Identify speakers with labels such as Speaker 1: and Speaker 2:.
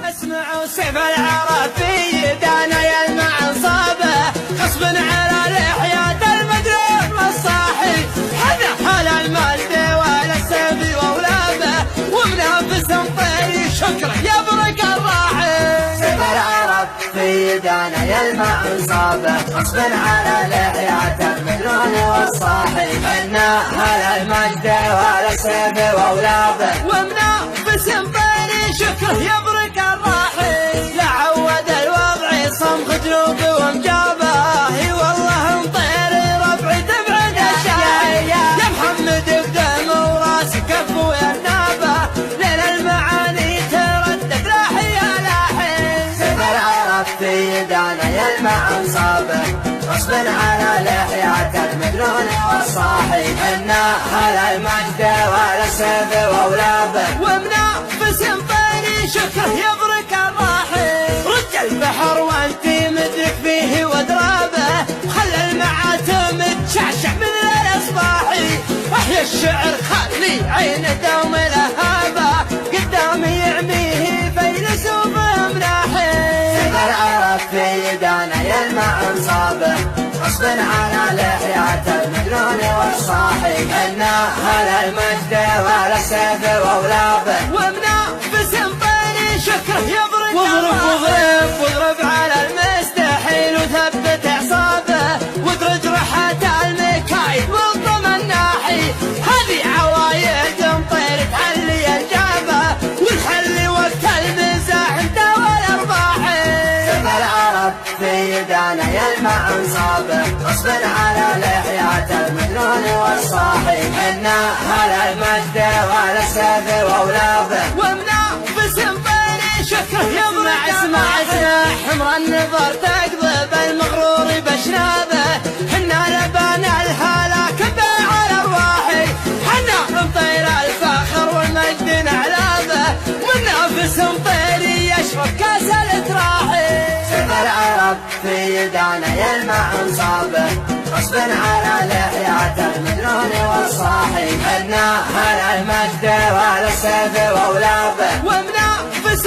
Speaker 1: اسمعوا سيف العرب في يدانا يلمع انصابه، غصب على لحية المدلول والصاحي، هذا المجد ولا السيف واولابه، ومنافس طيري شكره يبرق الراحي.
Speaker 2: سيف العرب في يدانا يلمع انصابه، غصب على لحية المدلول والصاحي، حنا هلا المجد ولا السيف واولابه،
Speaker 1: ومنافس طيري شكره يبرق الراحي. لا عود الوضع صمغ جنوبي ومجابه، اي والله مطيري ربعي تبعد الشاي. يا محمد قدام وراسي كف ويا نابه، لين المعاني تردد لاحي يا لاحي.
Speaker 2: سيف العرب في يدانا يلمع انصابه، غصب على لحية المدلول والصاحي، حنا هلا المجد ولا السيف واولابه،
Speaker 1: ومنافس طيري شكره يبرق الراحي. رج البحر وانت مدرك فيه ودرابه، خلى المعاتم تشعشع من الاصباحي. احيا الشعر خلي عين دوم لهابه، قدامي يعميه فيلس ومناحي.
Speaker 2: سيف العرب في يدانا يلمع انصابه، غصب على لحية المدلول والصاحي، حنا هلا المجد ولا السيف واولابه،
Speaker 1: ومنافس طيري شكره يبرق. واضرب على المستحيل وثبت اعصابه، وادرج رحة المكايد والضم الناحي. هذه عوايد مطير تحلي الجابه، والحل وقت المزاح انت والارباحي.
Speaker 2: سيف العرب في يدانا يلمع انصابه، غصب على لحية المدلول والصاحي، حنا هلا المجد ولا السيف واولابه،
Speaker 1: ومنافس طيري شكره يبرق. اسمع حمر النظر تقضب المغرور بشنابه، حنا لبان الهلاك بيع الارواحي. حنا مطير الفخر والمجد نعلابه، والنافس طيري يشرب كاس الاتراحي.
Speaker 2: سيف العرب في يدانا يلمع انصابه، غصب على لحية المدلول والصاحي، حنا هلا المجد ولا السيف واولابه،
Speaker 1: ومنافس